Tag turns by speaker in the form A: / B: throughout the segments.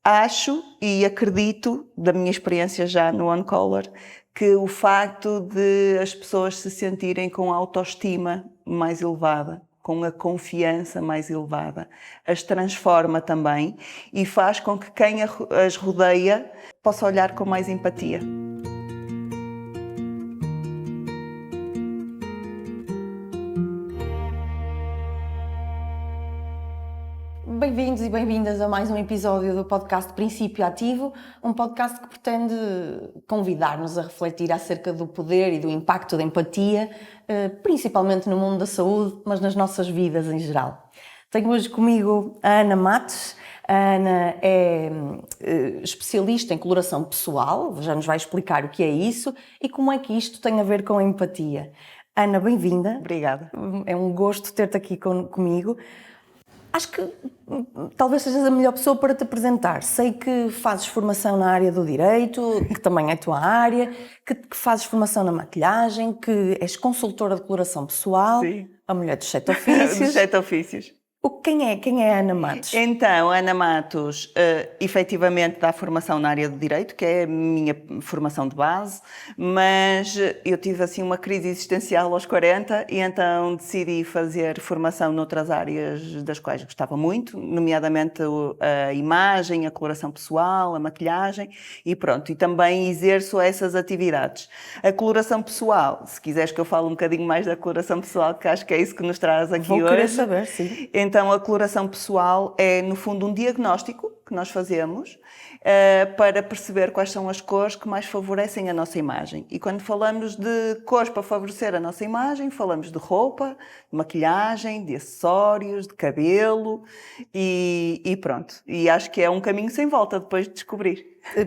A: Acho e acredito, da minha experiência já no OneColor, que o facto de as pessoas se sentirem com a autoestima mais elevada, com a confiança mais elevada, as transforma também e faz com que quem as rodeia possa olhar com mais empatia.
B: Bem-vindos e bem-vindas a mais um episódio do podcast Princípio Ativo, um podcast que pretende convidar-nos a refletir acerca do poder e do impacto da empatia, principalmente no mundo da saúde, mas nas nossas vidas em geral. Tenho hoje comigo a Ana Matos. A Ana é especialista em coloração pessoal, já nos vai explicar o que é isso e como é que isto tem a ver com a empatia. Ana, bem-vinda.
A: Obrigada.
B: É um gosto ter-te aqui comigo. Acho que talvez sejas a melhor pessoa para te apresentar. Sei que fazes formação na área do direito, que também é a tua área, que fazes formação na maquilhagem, que és consultora de coloração pessoal,
A: Sim.
B: A mulher dos 7 ofícios.
A: Dos 7 ofícios.
B: Quem é a Ana Matos?
A: Então, a Ana Matos efetivamente dá formação na área do direito, que é a minha formação de base, mas eu tive assim uma crise existencial aos 40 e então decidi fazer formação noutras áreas das quais gostava muito, nomeadamente a imagem, a coloração pessoal, a maquilhagem e pronto, e também exerço essas atividades. A coloração pessoal, se quiseres que eu fale um bocadinho mais da coloração pessoal, que acho que é isso que nos traz aqui hoje.
B: Vou querer saber, sim.
A: Então, a coloração pessoal é, no fundo, um diagnóstico que nós fazemos para perceber quais são as cores que mais favorecem a nossa imagem. E quando falamos de cores para favorecer a nossa imagem, falamos de roupa, de maquilhagem, de acessórios, de cabelo e pronto. E acho que é um caminho sem volta depois de descobrir.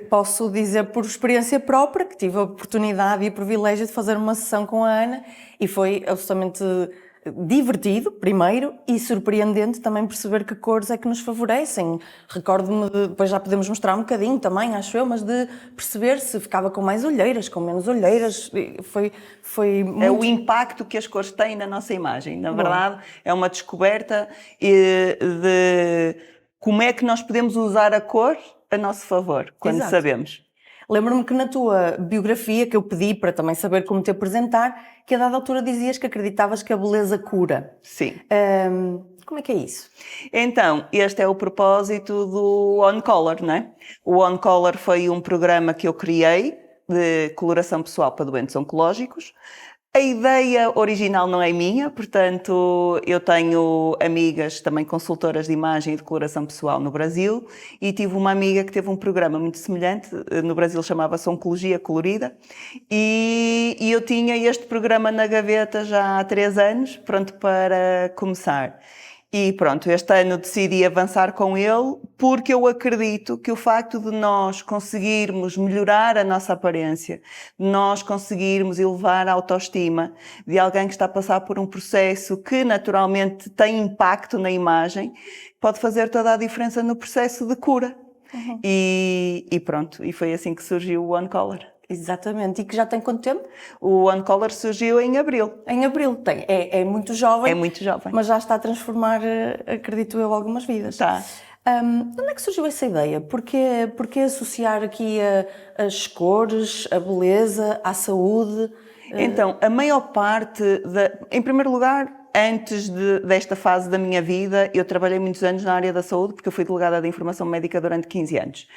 B: Posso dizer por experiência própria que tive a oportunidade e o privilégio de fazer uma sessão com a Ana e foi absolutamente divertido, primeiro, e surpreendente também perceber que cores é que nos favorecem. Recordo-me, depois já podemos mostrar um bocadinho também, acho eu, mas de perceber se ficava com mais olheiras, com menos olheiras, foi muito...
A: É o impacto que as cores têm na nossa imagem. Na verdade, é uma descoberta de como é que nós podemos usar a cor a nosso favor, quando
B: Exato.
A: Sabemos.
B: Lembro-me que na tua biografia, que eu pedi para também saber como te apresentar, que a dada altura dizias que acreditavas que a beleza cura.
A: Sim.
B: Como é que é isso?
A: Então, este é o propósito do OneColor, não é? O OneColor foi um programa que eu criei de coloração pessoal para doentes oncológicos. A ideia original não é minha, portanto, eu tenho amigas também consultoras de imagem e de coloração pessoal no Brasil e tive uma amiga que teve um programa muito semelhante, no Brasil chamava-se Oncologia Colorida, e eu tinha este programa na gaveta já há 3 anos, pronto para começar. E pronto, este ano decidi avançar com ele porque eu acredito que o facto de nós conseguirmos melhorar a nossa aparência, de nós conseguirmos elevar a autoestima de alguém que está a passar por um processo que naturalmente tem impacto na imagem, pode fazer toda a diferença no processo de cura.
B: Uhum.
A: E pronto, e foi assim que surgiu o OneColor.
B: Exatamente. E que já tem quanto tempo?
A: O OneColor surgiu em abril.
B: Em abril. Tem. É muito jovem.
A: É muito jovem.
B: Mas já está a transformar, acredito eu, algumas vidas.
A: Está.
B: Onde é que surgiu essa ideia? Porquê associar aqui as cores, a beleza, à saúde?
A: Então, a maior parte... Em primeiro lugar, antes desta fase da minha vida, eu trabalhei muitos anos na área da saúde, porque eu fui delegada de informação médica durante 15 anos.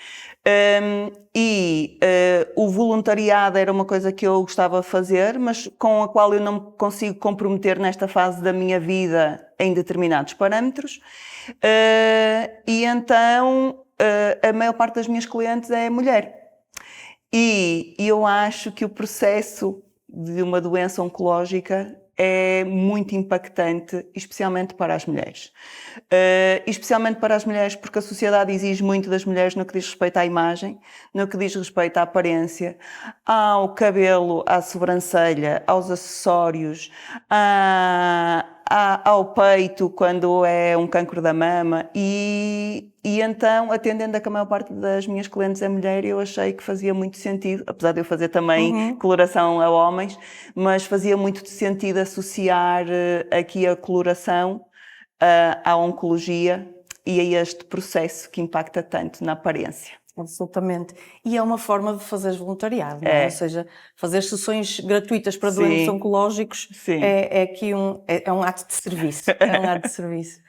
A: O voluntariado era uma coisa que eu gostava de fazer, mas com a qual eu não me consigo comprometer nesta fase da minha vida em determinados parâmetros. E então, a maior parte das minhas clientes é mulher. E eu acho que o processo de uma doença oncológica é muito impactante, especialmente para as mulheres. Especialmente para as mulheres porque a sociedade exige muito das mulheres no que diz respeito à imagem, no que diz respeito à aparência, ao cabelo, à sobrancelha, aos acessórios, ao peito quando é um cancro da mama e então, atendendo a que a maior parte das minhas clientes é mulher, eu achei que fazia muito sentido, apesar de eu fazer também coloração a homens, mas fazia muito sentido associar aqui a coloração à oncologia e a este processo que impacta tanto na aparência.
B: Absolutamente. E é uma forma de fazeres voluntariado, não é? Ou seja, fazer sessões gratuitas para doentes oncológicos é aqui um ato de serviço. É um ato de serviço.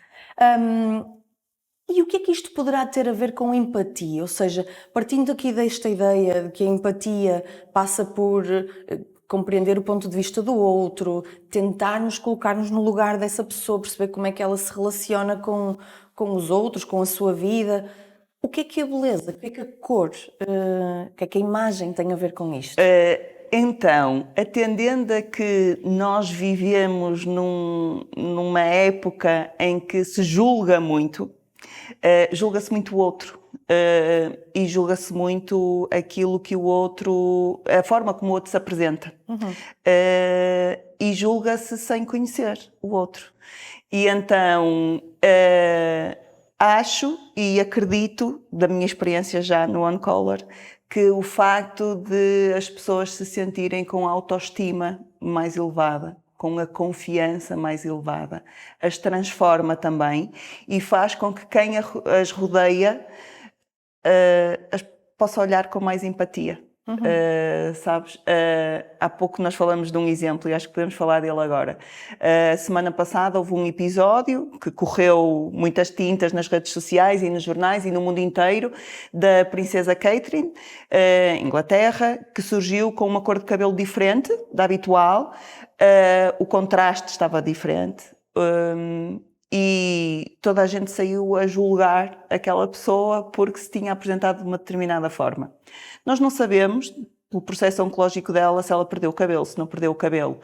B: E o que é que isto poderá ter a ver com empatia? Ou seja, partindo aqui desta ideia de que a empatia passa por compreender o ponto de vista do outro, tentar nos colocar-nos no lugar dessa pessoa, perceber como é que ela se relaciona com os outros, com a sua vida. O que é a beleza? O que é a cor? O que é a imagem tem a ver com isto?
A: Então, atendendo a que nós vivemos numa época em que se julga muito, julga-se muito o outro e julga-se muito aquilo que o outro, a forma como o outro se apresenta, e julga-se sem conhecer o outro. E então acho e acredito, da minha experiência já no OneColor, que o facto de as pessoas se sentirem com a autoestima mais elevada, com a confiança mais elevada, as transforma também e faz com que quem as rodeia as possa olhar com mais empatia. Sabes? Há pouco nós falamos de um exemplo e acho que podemos falar dele agora. Semana passada houve um episódio que correu muitas tintas nas redes sociais e nos jornais e no mundo inteiro, da princesa Catherine, Inglaterra, que surgiu com uma cor de cabelo diferente da habitual, o contraste estava diferente. E toda a gente saiu a julgar aquela pessoa porque se tinha apresentado de uma determinada forma. Nós não sabemos, pelo processo oncológico dela, se ela perdeu o cabelo, se não perdeu o cabelo.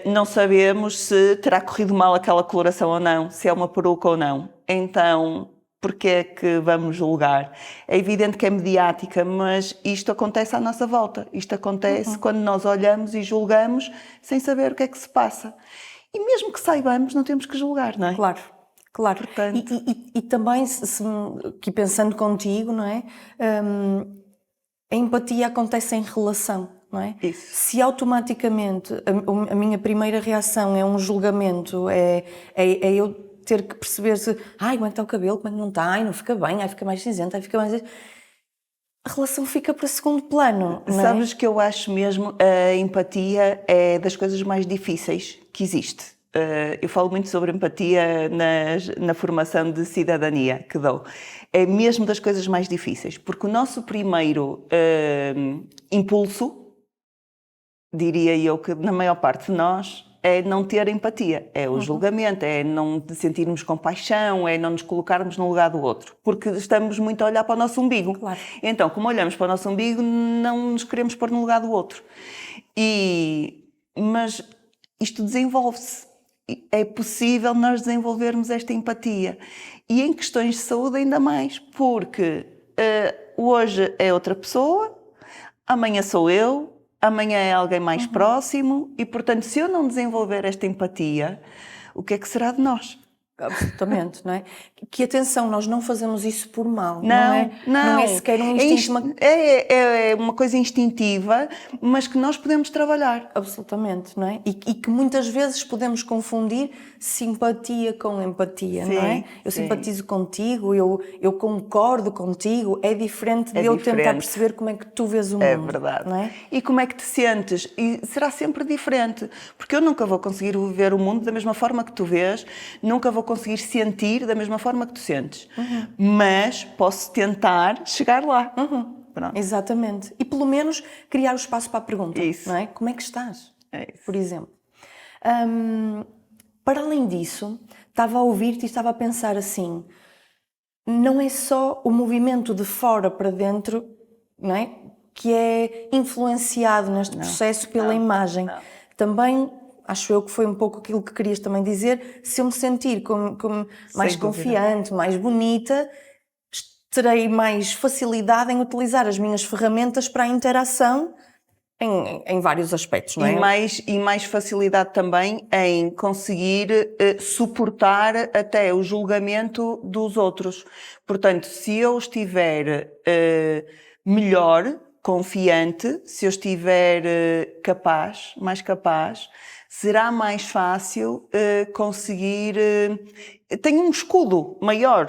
A: Não sabemos se terá corrido mal aquela coloração ou não, se é uma peruca ou não. Então, porquê é que vamos julgar? É evidente que é mediática, mas isto acontece à nossa volta. Isto acontece quando nós olhamos e julgamos sem saber o que é que se passa. E mesmo que saibamos, não temos que julgar, não é?
B: Claro, claro.
A: Portanto...
B: E também, aqui pensando contigo, não é? A empatia acontece em relação, não é?
A: Isso.
B: Se automaticamente a minha primeira reação é um julgamento, é eu ter que perceber se, como é que está o cabelo, como é que não está, não fica bem, fica mais cinzento, fica mais... A relação fica para segundo plano, não é?
A: Sabes que eu acho mesmo a empatia é das coisas mais difíceis que existe. Eu falo muito sobre empatia na formação de cidadania que dou. É mesmo das coisas mais difíceis, porque o nosso primeiro impulso, diria eu que na maior parte de nós, é não ter empatia, é o julgamento, é não sentirmos compaixão, é não nos colocarmos no lugar do outro, porque estamos muito a olhar para o nosso umbigo.
B: Claro.
A: Então, como olhamos para o nosso umbigo, não nos queremos pôr no lugar do outro. Mas isto desenvolve-se. É possível nós desenvolvermos esta empatia. E em questões de saúde ainda mais, porque hoje é outra pessoa, amanhã sou eu, amanhã é alguém mais próximo e, portanto, se eu não desenvolver esta empatia, o que é que será de nós?
B: Absolutamente, não é? Que atenção, nós não fazemos isso por mal,
A: não
B: Não é sequer um instinto...
A: É uma coisa instintiva, mas que nós podemos trabalhar.
B: Absolutamente, não é? E que muitas vezes podemos confundir simpatia com empatia, não é? Eu simpatizo contigo, eu concordo contigo, é diferente de eu tentar perceber como é que tu vês o mundo.
A: É verdade.
B: Não é?
A: E como é que te sentes? E será sempre diferente, porque eu nunca vou conseguir ver o mundo da mesma forma que tu vês, nunca vou conseguir sentir da mesma forma que tu sentes, mas posso tentar chegar lá. Pronto.
B: Exatamente. E pelo menos criar o espaço para a pergunta.
A: Isso.
B: Não é? Como é que estás?
A: É isso.
B: Por exemplo. Para além disso, estava a ouvir-te e estava a pensar assim, não é só o movimento de fora para dentro, não é? Que é influenciado neste processo pela imagem. Também, acho eu que foi um pouco aquilo que querias também dizer, se eu me sentir como mais confiante, mais bonita, terei mais facilidade em utilizar as minhas ferramentas para a interação em vários aspectos, não é?
A: E mais facilidade também em conseguir suportar até o julgamento dos outros. Portanto, se eu estiver melhor, confiante, se eu estiver mais capaz, será mais fácil conseguir... tenho um escudo maior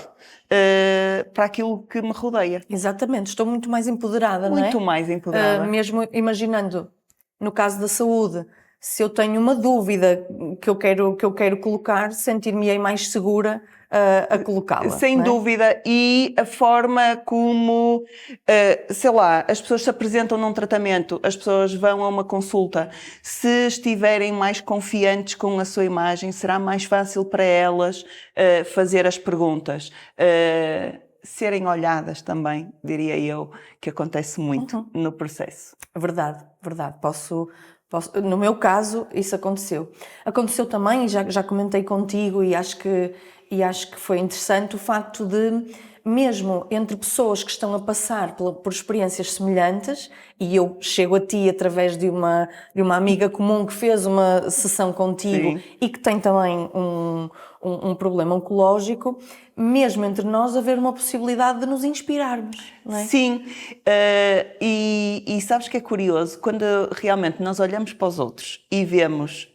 A: para aquilo que me rodeia.
B: Exatamente, estou muito mais empoderada, não é?
A: Muito mais empoderada.
B: Mesmo imaginando, no caso da saúde, se eu tenho uma dúvida que eu quero colocar, sentir-me-ei mais segura a colocá-la.
A: Sem
B: não é?
A: dúvida, e a forma como, sei lá, as pessoas se apresentam num tratamento, as pessoas vão a uma consulta, se estiverem mais confiantes com a sua imagem, será mais fácil para elas fazer as perguntas. Serem olhadas também, diria eu, que acontece muito no processo.
B: Verdade. No meu caso, isso aconteceu. Aconteceu também, e já comentei contigo, e acho que foi interessante o facto de, mesmo entre pessoas que estão a passar por experiências semelhantes, e eu chego a ti através de uma amiga comum que fez uma sessão contigo. Sim. E que tem também um problema oncológico, mesmo entre nós haver uma possibilidade de nos inspirarmos, não é?
A: Sim, e sabes que é curioso, quando realmente nós olhamos para os outros e vemos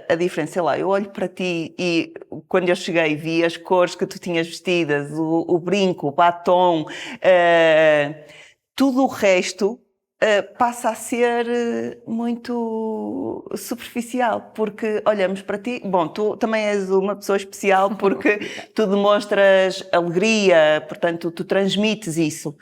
A: a diferença, sei lá, eu olho para ti e quando eu cheguei vi as cores que tu tinhas vestidas, o brinco, o batom, tudo o resto passa a ser muito superficial, porque olhamos para ti, bom, tu também és uma pessoa especial porque tu demonstras alegria, portanto tu transmites isso,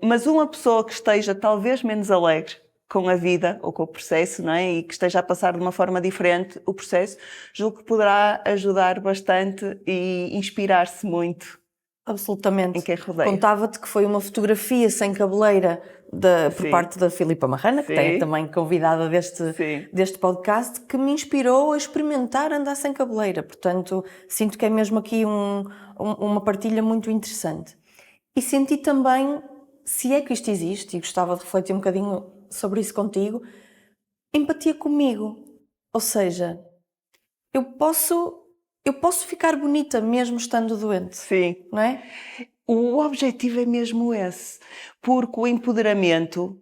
A: mas uma pessoa que esteja talvez menos alegre com a vida ou com o processo, não é? E que esteja a passar de uma forma diferente o processo, julgo que poderá ajudar bastante e inspirar-se muito.
B: Absolutamente.
A: Em quem rodeia.
B: Contava-te que foi uma fotografia sem cabeleira por parte da Filipa Marrana, que é também convidada deste podcast, que me inspirou a experimentar andar sem cabeleira. Portanto, sinto que é mesmo aqui uma partilha muito interessante. E senti também, se é que isto existe, e gostava de refletir um bocadinho sobre isso contigo, empatia comigo. Ou seja, eu posso ficar bonita mesmo estando doente.
A: Sim.
B: Não é?
A: O objetivo é mesmo esse, porque o empoderamento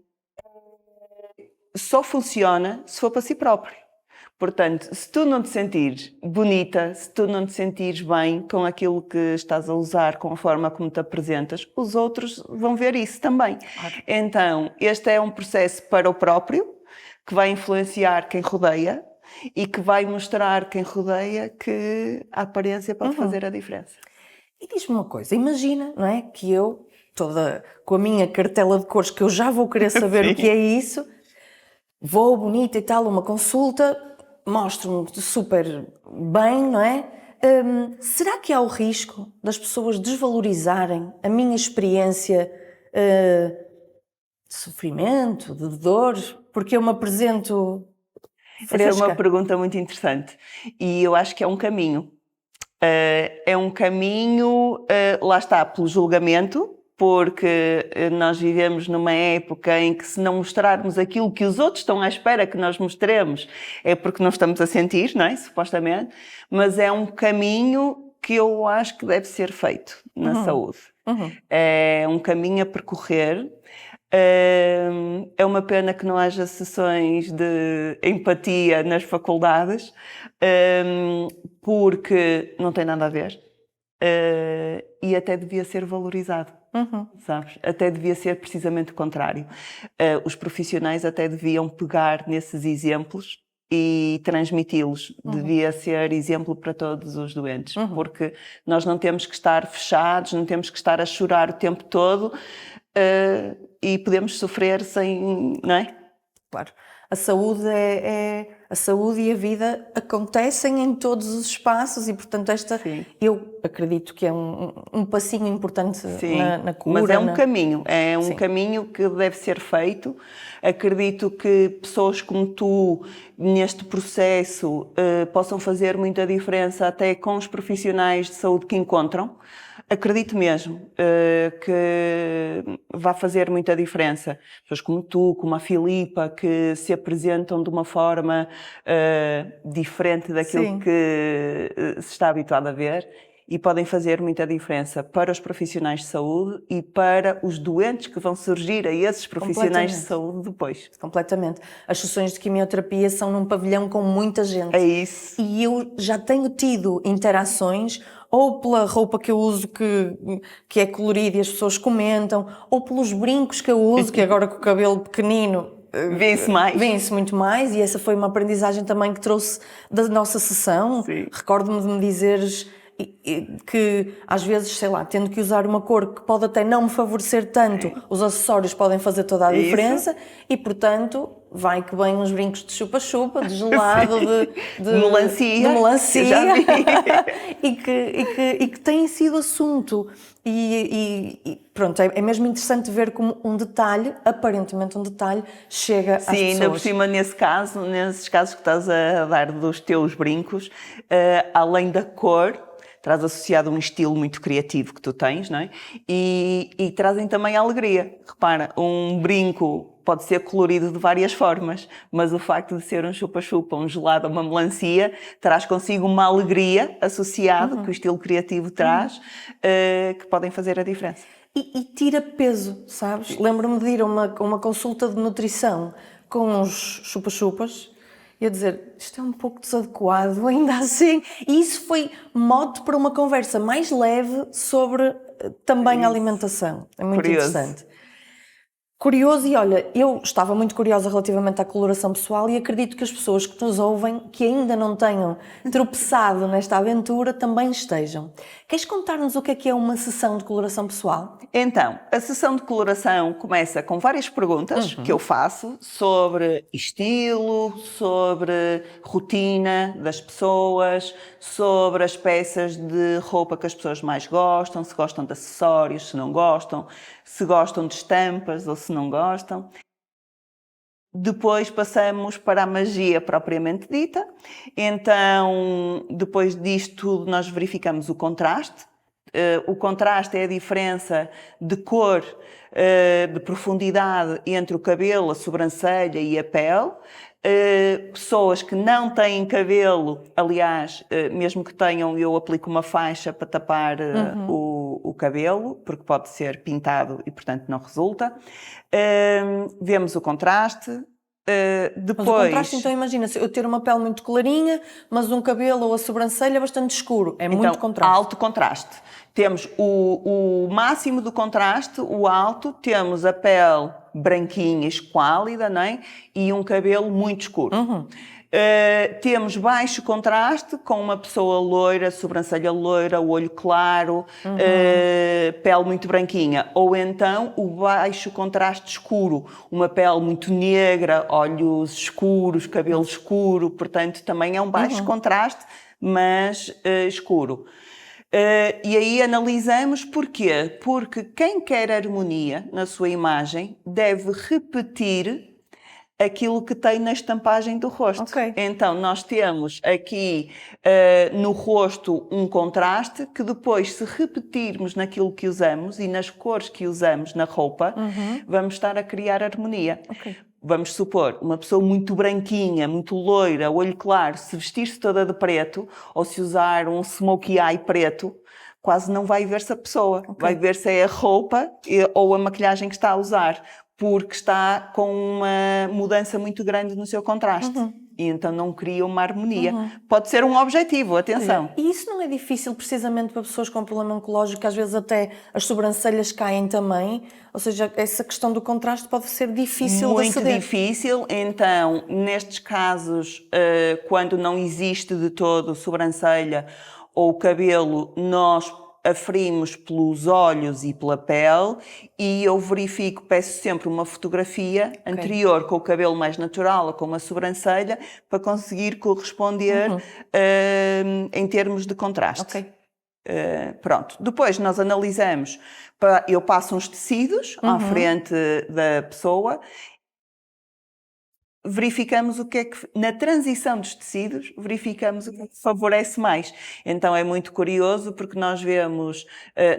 A: só funciona se for para si próprio. Portanto, se tu não te sentires bonita, se tu não te sentires bem com aquilo que estás a usar, com a forma como te apresentas, os outros vão ver isso também. Claro. Então, este é um processo para o próprio, que vai influenciar quem rodeia e que vai mostrar quem rodeia que a aparência pode fazer a diferença.
B: E diz-me uma coisa, imagina, não é, que eu, toda com a minha cartela de cores, que eu já vou querer saber o que é isso, vou bonita e tal, uma consulta, mostro-me super bem, não é? Será que há o risco das pessoas desvalorizarem a minha experiência de sofrimento, de dor, porque eu me apresento fresca?
A: Essa é uma pergunta muito interessante e eu acho que é um caminho. É um caminho, lá está, pelo julgamento, porque nós vivemos numa época em que se não mostrarmos aquilo que os outros estão à espera que nós mostremos, é porque não estamos a sentir, não é? Supostamente, mas é um caminho que eu acho que deve ser feito na saúde. É um caminho a percorrer. É uma pena que não haja sessões de empatia nas faculdades, porque não tem nada a ver e até devia ser valorizado, sabes? Até devia ser precisamente o contrário. Os profissionais até deviam pegar nesses exemplos e transmiti-los. Devia ser exemplo para todos os doentes, porque nós não temos que estar fechados, não temos que estar a chorar o tempo todo e podemos sofrer sem, não é?
B: Claro. A saúde a saúde e a vida acontecem em todos os espaços e, portanto, eu acredito que é um passinho importante na cura.
A: Mas é um caminho, caminho que deve ser feito. Acredito que pessoas como tu, neste processo, possam fazer muita diferença até com os profissionais de saúde que encontram. Acredito mesmo que vai fazer muita diferença. Pessoas como tu, como a Filipa, que se apresentam de uma forma diferente daquilo que se está habituado a ver. e podem fazer muita diferença para os profissionais de saúde e para os doentes que vão surgir a esses profissionais de saúde depois.
B: Completamente. As sessões de quimioterapia são num pavilhão com muita gente.
A: É isso.
B: E eu já tenho tido interações, ou pela roupa que eu uso que é colorida e as pessoas comentam, ou pelos brincos que eu uso, que agora com o cabelo pequenino
A: vê-se mais.
B: Vê-se muito mais, e essa foi uma aprendizagem também que trouxe da nossa sessão.
A: Sim.
B: Recordo-me de me dizeres que às vezes, sei lá, tendo que usar uma cor que pode até não me favorecer tanto, os acessórios podem fazer toda a diferença. E portanto vai que vem uns brincos de chupa-chupa, de gelado, de melancia
A: já vi.
B: e que têm sido assunto. E pronto, é mesmo interessante ver como um detalhe, aparentemente um detalhe, chega às pessoas.
A: Sim, ainda por cima nesses casos que estás a dar dos teus brincos, além da cor, traz associado um estilo muito criativo que tu tens, não é? E trazem também alegria. Repara, um brinco pode ser colorido de várias formas, mas o facto de ser um chupa-chupa, um gelado, uma melancia, traz consigo uma alegria associada, que o estilo criativo traz, que podem fazer a diferença.
B: E tira peso, sabes? Lembro-me de ir a uma consulta de nutrição com uns chupa-chupas e a dizer, isto é um pouco desadequado, ainda assim. E isso foi mote para uma conversa mais leve sobre também a alimentação. É muito interessante. Curioso, e olha, eu estava muito curiosa relativamente à coloração pessoal e acredito que as pessoas que nos ouvem, que ainda não tenham tropeçado nesta aventura, também estejam. Queres contar-nos o que é uma sessão de coloração pessoal?
A: Então, a sessão de coloração começa com várias perguntas que eu faço sobre estilo, sobre rotina das pessoas, sobre as peças de roupa que as pessoas mais gostam, se gostam de acessórios, se não gostam, se gostam de estampas ou se não gostam. Depois passamos para a magia propriamente dita. Então, depois disto tudo, nós verificamos o contraste. O contraste é a diferença de cor, de profundidade entre o cabelo, a sobrancelha e a pele. Pessoas que não têm cabelo, aliás, mesmo que tenham, eu aplico uma faixa para tapar o cabelo, porque pode ser pintado e, portanto, não resulta. Vemos o contraste. Depois...
B: Mas o contraste, então, imagina, se eu ter uma pele muito clarinha, mas um cabelo ou a sobrancelha bastante escuro. É muito contraste.
A: Alto contraste. Temos o máximo do contraste, o alto, temos a pele branquinha, esquálida, não é? E um cabelo muito escuro. Temos baixo contraste com uma pessoa loira, sobrancelha loira, olho claro, pele muito branquinha. Ou então o baixo contraste escuro, uma pele muito negra, olhos escuros, cabelo escuro, portanto também é um baixo contraste, mas escuro. E aí analisamos porquê? Porque quem quer harmonia na sua imagem deve repetir aquilo que tem na estampagem do rosto. Então, nós temos aqui no rosto um contraste que depois, se repetirmos naquilo que usamos e nas cores que usamos na roupa, vamos estar a criar harmonia. Vamos supor, uma pessoa muito branquinha, muito loira, olho claro, se vestir-se toda de preto ou se usar um smokey eye preto, quase não vai ver-se a pessoa. Vai ver se é a roupa ou a maquilhagem que está a usar, porque está com uma mudança muito grande no seu contraste. E então não cria uma harmonia. Pode ser um objetivo, atenção.
B: E isso não é difícil precisamente para pessoas com problema oncológico, que às vezes até as sobrancelhas caem também? Ou seja, essa questão do contraste pode ser difícil de aceder.
A: Muito difícil. Então, nestes casos, quando não existe de todo sobrancelha ou cabelo, nós aferimos pelos olhos e pela pele e eu verifico, peço sempre uma fotografia anterior com o cabelo mais natural ou com uma sobrancelha para conseguir corresponder em termos de contraste. Pronto. Depois nós analisamos, eu passo uns tecidos à frente da pessoa, verificamos o que é que, na transição dos tecidos, verificamos o que é que favorece mais. Então é muito curioso porque nós vemos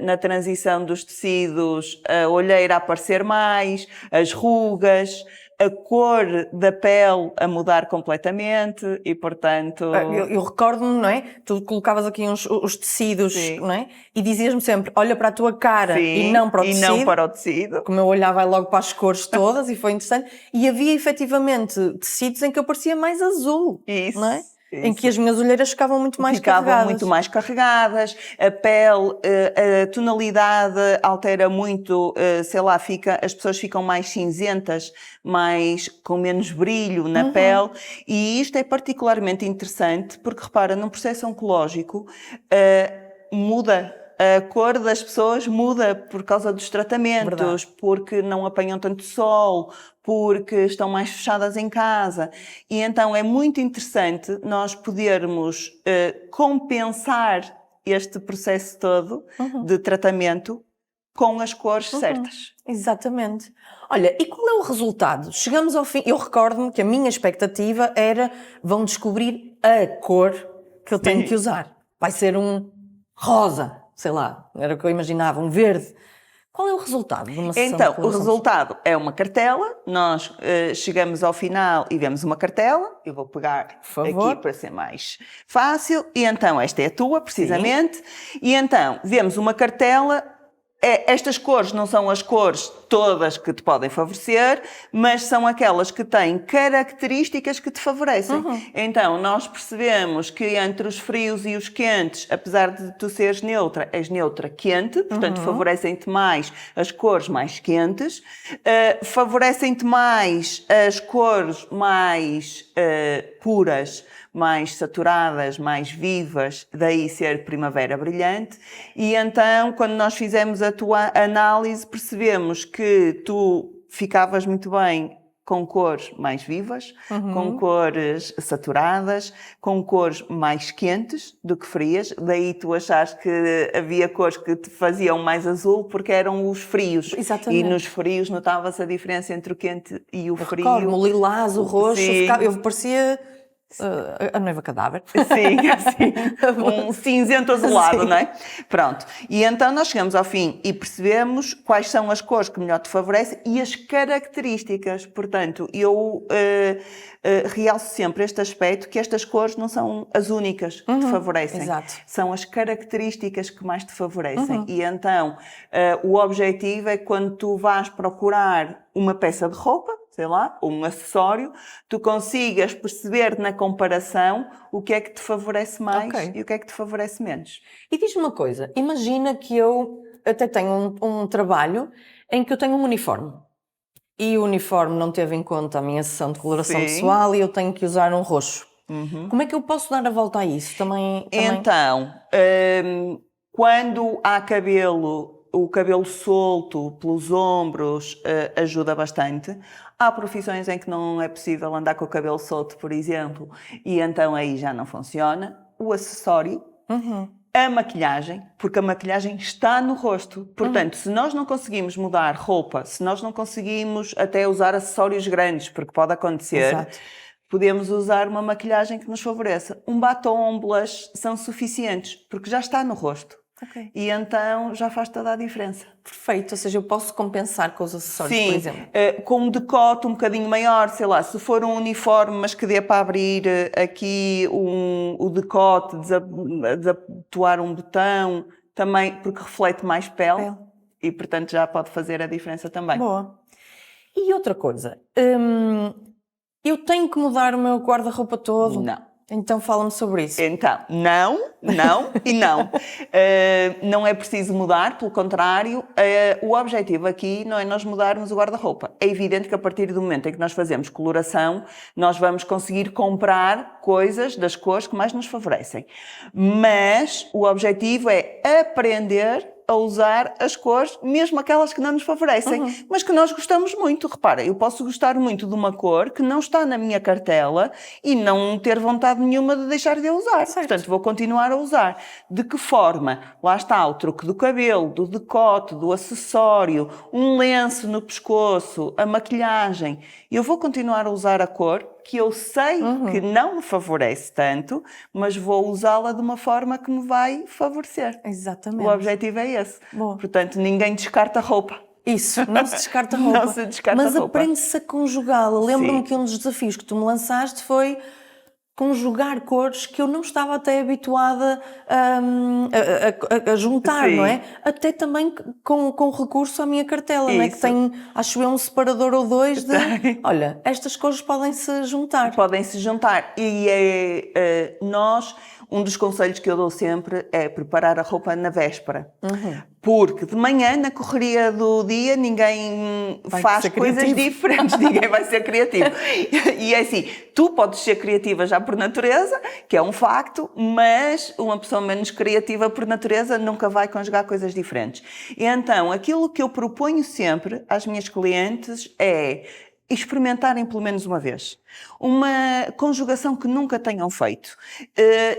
A: na transição dos tecidos a olheira aparecer mais, as rugas, a cor da pele a mudar completamente e, portanto...
B: Eu recordo-me, não é? Tu colocavas aqui os tecidos,
A: Sim.
B: não é? E dizias-me sempre, olha para a tua cara e não para o tecido.
A: Não para o tecido.
B: Como eu olhava logo para as cores todas e foi interessante. E havia efetivamente tecidos em que eu parecia mais azul,
A: Isso.
B: não é? Em que as minhas olheiras ficavam muito mais carregadas.
A: Ficavam muito mais carregadas, a pele, a tonalidade altera muito, sei lá, as pessoas ficam mais cinzentas, com menos brilho na pele, e isto é particularmente interessante porque, repara, num processo oncológico, muda. A cor das pessoas muda por causa dos tratamentos,
B: Verdade.
A: porque não apanham tanto sol, porque estão mais fechadas em casa. E então é muito interessante nós podermos compensar este processo todo de tratamento com as cores certas.
B: Exatamente. Olha, e qual é o resultado? Chegamos ao fim. Eu recordo-me que a minha expectativa era vão descobrir a cor que eu tenho que usar. Vai ser um rosa, sei lá, era o que eu imaginava, um verde. Qual é o resultado de uma sessão de
A: Então, o
B: coloração?
A: resultado é uma cartela. Nós chegamos ao final e vemos uma cartela. Eu vou pegar aqui para ser mais fácil. E então, esta é a tua, precisamente. Sim. E então, vemos uma cartela. Estas cores não são as cores todas que te podem favorecer, mas são aquelas que têm características que te favorecem. Então, nós percebemos que entre os frios e os quentes, apesar de tu seres neutra, és neutra quente, portanto, favorecem-te mais as cores mais quentes, favorecem-te mais as cores mais puras, mais saturadas, mais vivas, daí ser primavera brilhante. E então, quando nós fizemos a tua análise, percebemos que tu ficavas muito bem com cores mais vivas, com cores saturadas, com cores mais quentes do que frias. Daí tu achaste que havia cores que te faziam mais azul porque eram os frios.
B: Exatamente.
A: E nos frios notava-se a diferença entre o quente e o frio.
B: Recordo-me, o lilás, o roxo, eu parecia... a noiva cadáver.
A: Sim, um cinzento azulado, não é? Pronto. E então nós chegamos ao fim e percebemos quais são as cores que melhor te favorecem e as características. Portanto, eu realço sempre este aspecto, que estas cores não são as únicas que te favorecem.
B: Exato.
A: São as características que mais te favorecem. E então, o objetivo é que quando tu vais procurar uma peça de roupa, sei lá, ou um acessório, tu consigas perceber na comparação o que é que te favorece mais e o que é que te favorece menos.
B: E diz-me uma coisa, imagina que eu até tenho um trabalho em que eu tenho um uniforme e o uniforme não teve em conta a minha sessão de coloração pessoal e eu tenho que usar um roxo. Como é que eu posso dar a volta a isso? Também...
A: Então, quando há o cabelo solto pelos ombros ajuda bastante. Há profissões em que não é possível andar com o cabelo solto, por exemplo, e então aí já não funciona. O acessório, a maquilhagem, porque a maquilhagem está no rosto. Portanto, se nós não conseguimos mudar roupa, se nós não conseguimos até usar acessórios grandes, porque pode acontecer...
B: Exato.
A: Podemos usar uma maquilhagem que nos favoreça. Um batom, blush são suficientes, porque já está no rosto. E então já faz toda a diferença.
B: Perfeito, ou seja, eu posso compensar com os acessórios, por exemplo.
A: Com um decote um bocadinho maior, sei lá, se for um uniforme, mas que dê para abrir aqui o decote, desabotoar um botão, também porque reflete mais pele. E portanto já pode fazer a diferença também.
B: Boa. E outra coisa, eu tenho que mudar o meu guarda-roupa todo?
A: Não.
B: Então fala-me sobre isso.
A: Então, não e não. Não é preciso mudar, pelo contrário, o objetivo aqui não é nós mudarmos o guarda-roupa. É evidente que a partir do momento em que nós fazemos coloração, nós vamos conseguir comprar coisas das cores que mais nos favorecem. Mas o objetivo é aprender a usar as cores, mesmo aquelas que não nos favorecem, mas que nós gostamos muito. Repara, eu posso gostar muito de uma cor que não está na minha cartela e não ter vontade nenhuma de deixar de a usar.
B: Certo.
A: Portanto, vou continuar a usar. De que forma? Lá está o truque do cabelo, do decote, do acessório, um lenço no pescoço, a maquilhagem. Eu vou continuar a usar a cor que eu sei que não me favorece tanto, mas vou usá-la de uma forma que me vai favorecer.
B: Exatamente.
A: O objetivo é esse.
B: Boa.
A: Portanto, ninguém descarta roupa.
B: Isso, não se descarta roupa.
A: Não se descarta
B: mas
A: roupa.
B: aprende-se a conjugá-la. Lembro-me
A: Sim.
B: que um dos desafios que tu me lançaste foi conjugar cores que eu não estava até habituada a juntar,
A: Sim.
B: não é? Até também com recurso à minha cartela, não é? Que
A: Isso.
B: tem, acho eu, um separador ou dois de,
A: Tem.
B: olha, estas cores podem-se juntar.
A: Podem se juntar. E um dos conselhos que eu dou sempre é preparar a roupa na véspera. Porque de manhã, na correria do dia, ninguém
B: Vai
A: faz
B: ser
A: coisas
B: criativo.
A: diferentes, ninguém vai ser criativo. E é assim, tu podes ser criativa já por natureza, que é um facto, mas uma pessoa menos criativa por natureza nunca vai conjugar coisas diferentes. E então, aquilo que eu proponho sempre às minhas clientes é experimentarem pelo menos uma vez. Uma conjugação que nunca tenham feito.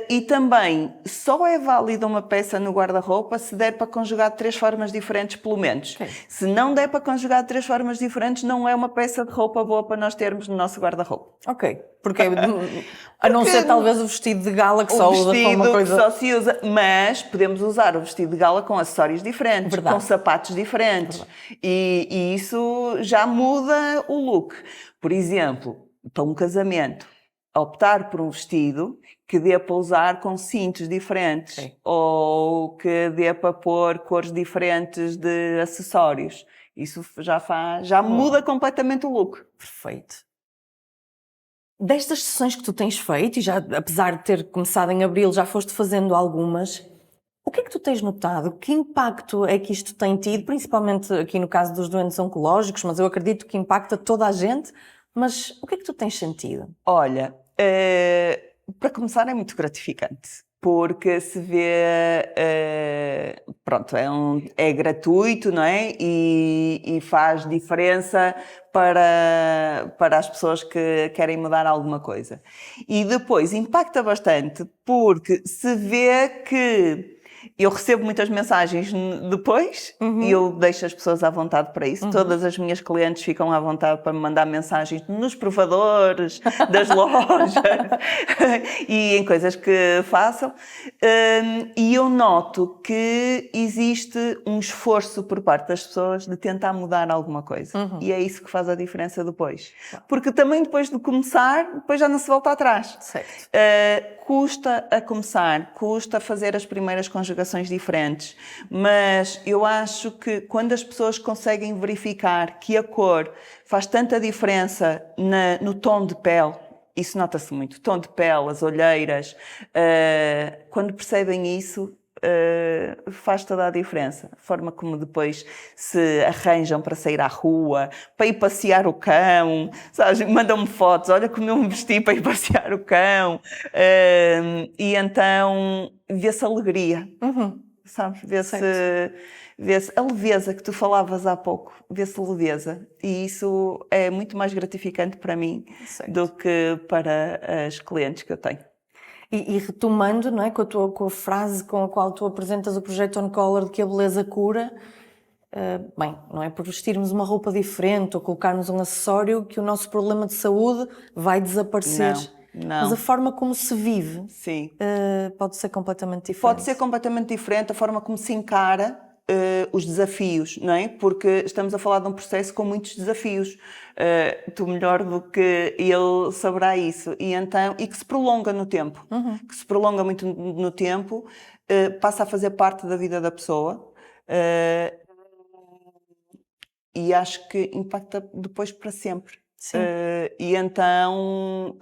A: E também só é válida uma peça no guarda-roupa se der para conjugar de 3 formas diferentes, pelo menos.
B: Ok.
A: Se não der para conjugar de 3 formas diferentes, não é uma peça de roupa boa para nós termos no nosso guarda-roupa.
B: Ok, porque a não ser talvez o vestido de gala que só
A: O
B: usa para
A: vestido
B: uma coisa...
A: que só se usa, mas podemos usar o vestido de gala com acessórios diferentes,
B: Verdade.
A: com sapatos diferentes. E isso já muda o look. Por exemplo, para um casamento, optar por um vestido que dê para usar com cintos diferentes,
B: Ok.
A: ou que dê para pôr cores diferentes de acessórios. Isso já muda completamente o look.
B: Perfeito. Destas sessões que tu tens feito, e já, apesar de ter começado em abril, já foste fazendo algumas, o que é que tu tens notado? Que impacto é que isto tem tido, principalmente aqui no caso dos doentes oncológicos, mas eu acredito que impacta toda a gente, mas o que é que tu tens sentido?
A: Olha, para começar é muito gratificante, porque se vê, pronto, é gratuito, não é? E faz diferença para as pessoas que querem mudar alguma coisa. E depois impacta bastante, porque se vê que eu recebo muitas mensagens depois e eu deixo as pessoas à vontade para isso. Todas as minhas clientes ficam à vontade para me mandar mensagens nos provadores das lojas e em coisas que façam. E eu noto que existe um esforço por parte das pessoas de tentar mudar alguma coisa. E é isso que faz a diferença depois. Porque também depois de começar, depois já não se volta atrás.
B: Certo.
A: Custa a começar, custa fazer as primeiras conjugações diferentes, mas eu acho que quando as pessoas conseguem verificar que a cor faz tanta diferença no tom de pele, isso nota-se muito, tom de pele, as olheiras, quando percebem isso, faz toda a diferença. A forma como depois se arranjam para sair à rua, para ir passear o cão, sabes? Mandam-me fotos, olha como eu me vesti para ir passear o cão. E então vê-se alegria, sabes? Vê-se a leveza que tu falavas há pouco, vê-se leveza. E isso é muito mais gratificante para mim
B: Certo.
A: do que para as clientes que eu tenho.
B: E retomando, não é, com a frase com a qual tu apresentas o projeto On Color de que a beleza cura, bem, não é por vestirmos uma roupa diferente ou colocarmos um acessório que o nosso problema de saúde vai desaparecer.
A: Não.
B: Mas a forma como se vive
A: Sim.
B: Pode ser completamente diferente.
A: Pode ser completamente diferente a forma como se encara os desafios, não é? Porque estamos a falar de um processo com muitos desafios. Tu melhor do que ele saberá isso. E que se prolonga no tempo. Que se prolonga muito no tempo, passa a fazer parte da vida da pessoa. E acho que impacta depois para sempre.
B: Sim.
A: E então...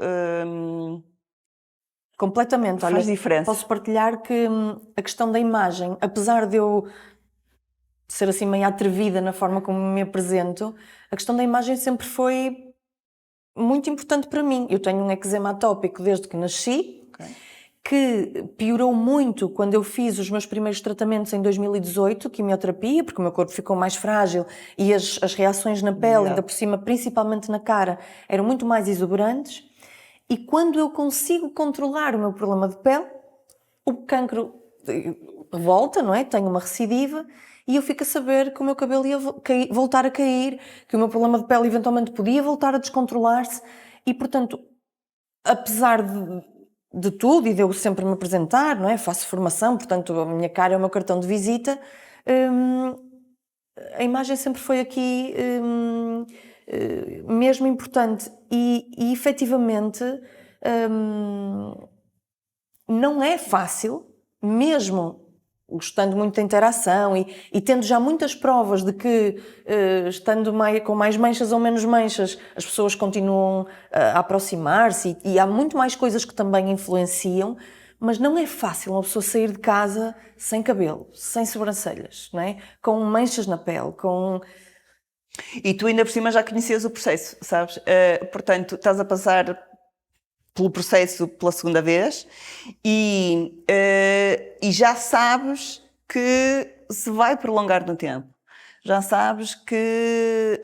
B: Completamente.
A: Faz
B: Olha,
A: diferença.
B: posso partilhar que a questão da imagem, apesar de eu ser assim meio atrevida na forma como me apresento, a questão da imagem sempre foi muito importante para mim. Eu tenho um eczema atópico desde que nasci, que piorou muito quando eu fiz os meus primeiros tratamentos em 2018, quimioterapia, porque o meu corpo ficou mais frágil e as reações na pele, ainda por cima, principalmente na cara, eram muito mais exuberantes. E quando eu consigo controlar o meu problema de pele, o cancro volta, não é? Tenho uma recidiva e eu fico a saber que o meu cabelo ia voltar a cair, que o meu problema de pele eventualmente podia voltar a descontrolar-se e, portanto, apesar de tudo e de eu sempre me apresentar, não é? Faço formação, portanto, a minha cara é o meu cartão de visita, a imagem sempre foi aqui mesmo importante e efetivamente não é fácil, mesmo estando muito em interação e tendo já muitas provas de que estando com mais manchas ou menos manchas as pessoas continuam a aproximar-se e há muito mais coisas que também influenciam, mas não é fácil uma pessoa sair de casa sem cabelo, sem sobrancelhas, não é? Com manchas na pele, com...
A: E tu ainda por cima já conhecias o processo, sabes? Portanto, estás a passar pelo processo pela segunda vez e já sabes que se vai prolongar no tempo. Já sabes que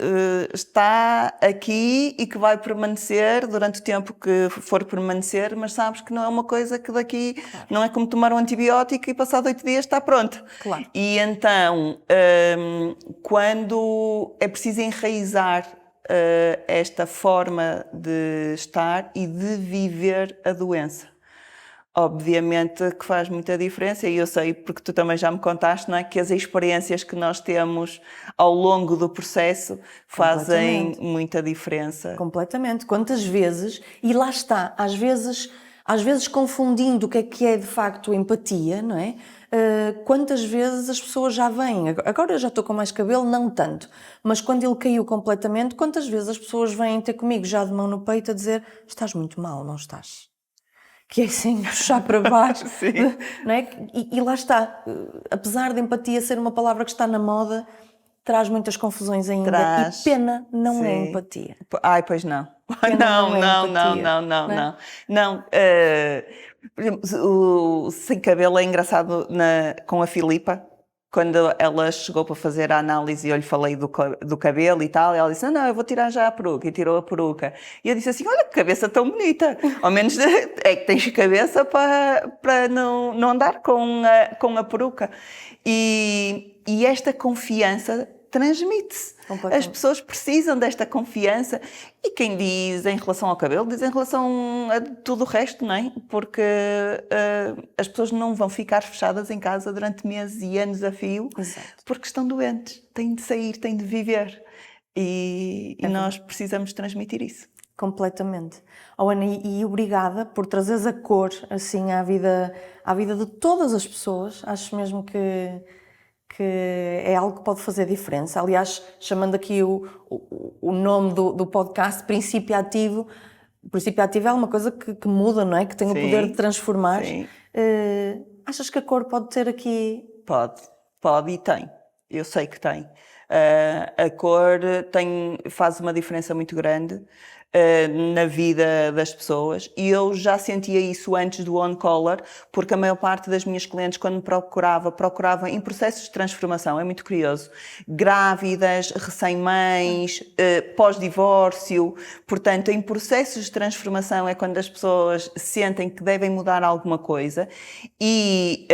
A: está aqui e que vai permanecer durante o tempo que for permanecer, mas sabes que não é uma coisa que daqui...
B: Claro.
A: Não é como tomar um antibiótico e passado 8 dias está pronto.
B: Claro.
A: E então, quando é preciso enraizar esta forma de estar e de viver a doença. Obviamente que faz muita diferença e eu sei, porque tu também já me contaste, não é? Que as experiências que nós temos ao longo do processo fazem muita diferença.
B: Completamente. Quantas vezes, e lá está, às vezes confundindo o que é de facto empatia, não é? Quantas vezes as pessoas já vêm, agora eu já estou com mais cabelo, não tanto, mas quando ele caiu completamente, quantas vezes as pessoas vêm ter comigo já de mão no peito a dizer: estás muito mal, não estás? Que é assim, puxar para baixo, não é? E lá está, apesar de empatia ser uma palavra que está na moda, traz muitas confusões ainda. E pena não é empatia.
A: Ai, pois não. Não. Por exemplo, o sem cabelo é engraçado com a Filipa. Quando ela chegou para fazer a análise e eu lhe falei do cabelo e tal, ela disse: não, eu vou tirar já a peruca. E tirou a peruca. E eu disse assim: olha que cabeça tão bonita. Ao menos é que tens cabeça para não andar com a peruca. E esta confiança transmite-se. As pessoas precisam desta confiança e quem diz em relação ao cabelo, diz em relação a tudo o resto, não é? Porque as pessoas não vão ficar fechadas em casa durante meses e anos a fio.
B: Exato.
A: Porque estão doentes, têm de sair, têm de viver e nós precisamos transmitir isso.
B: Completamente. Oh, Ana, e obrigada por trazeres a cor assim à vida de todas as pessoas. Acho mesmo que é algo que pode fazer diferença. Aliás, chamando aqui o nome do podcast, Princípio Ativo. O princípio ativo é uma coisa que muda, não é? Que tem o poder de transformar. Achas que a cor pode ter aqui...
A: Pode e tem. Eu sei que tem. A cor faz uma diferença muito grande na vida das pessoas e eu já sentia isso antes do On Color, porque a maior parte das minhas clientes, quando me procurava em processos de transformação, é muito curioso, grávidas, recém-mães, pós-divórcio, portanto, em processos de transformação é quando as pessoas sentem que devem mudar alguma coisa e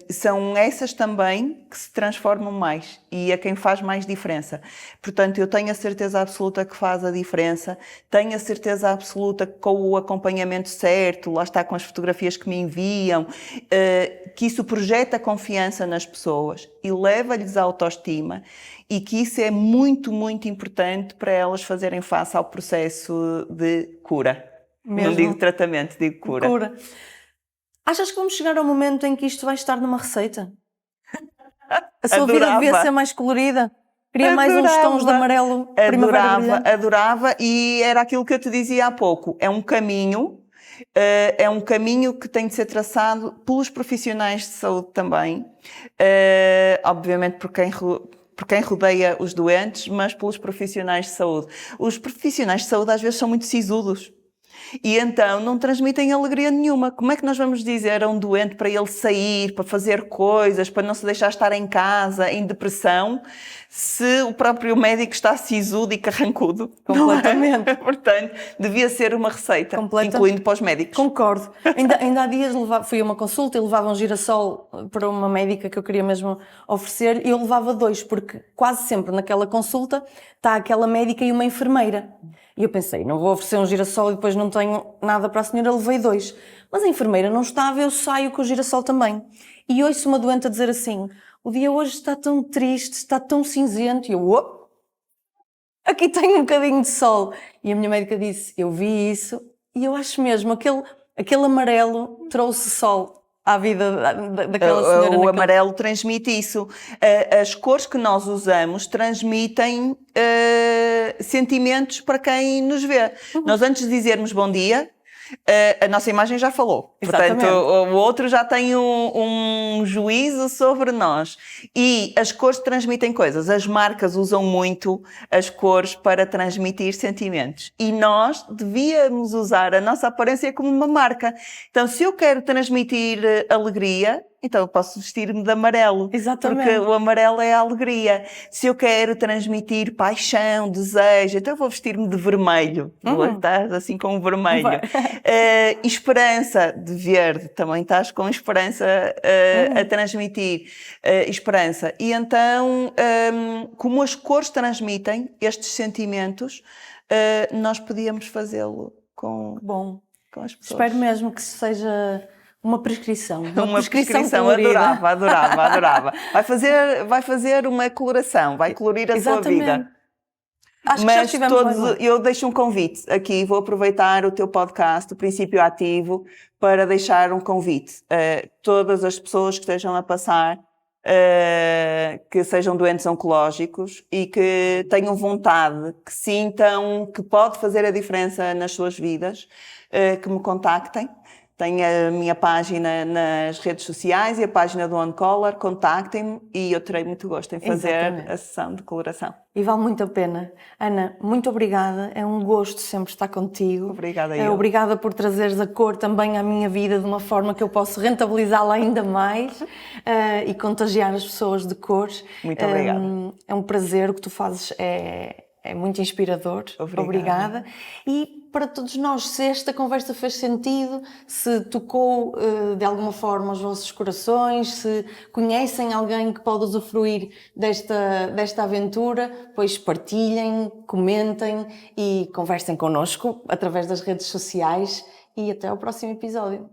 A: são essas também que se transformam mais e a quem faz mais diferença. Portanto, eu tenho a certeza absoluta que faz a diferença. Tenho a certeza absoluta que com o acompanhamento certo, lá está com as fotografias que me enviam, que isso projeta confiança nas pessoas e leva-lhes a autoestima e que isso é muito, muito importante para elas fazerem face ao processo de cura. Mesmo? Não digo tratamento, digo cura.
B: Cura. Achas que vamos chegar ao momento em que isto vai estar numa receita? A sua vida devia ser mais colorida? Queria mais uns tons de amarelo, primavera brilhante.
A: Adorava e era aquilo que eu te dizia há pouco. É um caminho que tem de ser traçado pelos profissionais de saúde também. Obviamente por quem rodeia os doentes, mas pelos profissionais de saúde. Os profissionais de saúde às vezes são muito sisudos. E então não transmitem alegria nenhuma. Como é que nós vamos dizer a um doente para ele sair, para fazer coisas, para não se deixar estar em casa, em depressão, se o próprio médico está sisudo e carrancudo?
B: Completamente.
A: Portanto, devia ser uma receita, incluindo para os médicos.
B: Concordo. Ainda há dias fui a uma consulta e levava um girassol para uma médica que eu queria mesmo oferecer e eu levava 2, porque quase sempre naquela consulta está aquela médica e uma enfermeira. E eu pensei, não vou oferecer um girassol e depois não tenho nada para a senhora, levei 2. Mas a enfermeira não estava, eu saio com o girassol também. E ouço uma doente a dizer assim: o dia hoje está tão triste, está tão cinzento. E eu, "Oh, aqui tem um bocadinho de sol." E a minha médica disse, eu vi isso e eu acho mesmo, aquele amarelo trouxe sol à vida daquela senhora.
A: O amarelo transmite isso. As cores que nós usamos transmitem sentimentos para quem nos vê. Nós, antes de dizermos bom dia, a nossa imagem já falou.
B: Exatamente.
A: Portanto, o outro já tem um juízo sobre nós. E as cores transmitem coisas. As marcas usam muito as cores para transmitir sentimentos. E nós devíamos usar a nossa aparência como uma marca. Então, se eu quero transmitir alegria, então eu posso vestir-me de amarelo.
B: Exatamente.
A: Porque o amarelo é a alegria. Se eu quero transmitir paixão, desejo, então eu vou vestir-me de vermelho. Estás assim com o vermelho. Esperança, de verde. Também estás com esperança a transmitir esperança. E então, como as cores transmitem estes sentimentos, nós podíamos fazê-lo com as pessoas.
B: Espero mesmo que seja uma prescrição.
A: Uma prescrição colorida. Adorava. Vai fazer uma coloração, vai colorir a sua vida.
B: Acho
A: Mas
B: que já todos,
A: eu deixo um convite aqui, vou aproveitar o teu podcast, o Princípio Ativo, para deixar um convite a todas as pessoas que estejam a passar, que sejam doentes oncológicos e que tenham vontade, que sintam que pode fazer a diferença nas suas vidas, que me contactem. Tenho a minha página nas redes sociais e a página do OneColor, contactem-me e eu terei muito gosto em fazer a sessão de coloração.
B: E vale muito a pena. Ana, muito obrigada, é um gosto sempre estar contigo.
A: Obrigada eu.
B: Obrigada por trazeres a cor também à minha vida de uma forma que eu posso rentabilizá-la ainda mais e contagiar as pessoas de cores.
A: Muito obrigada.
B: É um prazer, o que tu fazes é muito inspirador. Obrigada. E para todos nós, se esta conversa fez sentido, se tocou de alguma forma os vossos corações, se conhecem alguém que pode usufruir desta aventura, pois partilhem, comentem e conversem connosco através das redes sociais e até ao próximo episódio.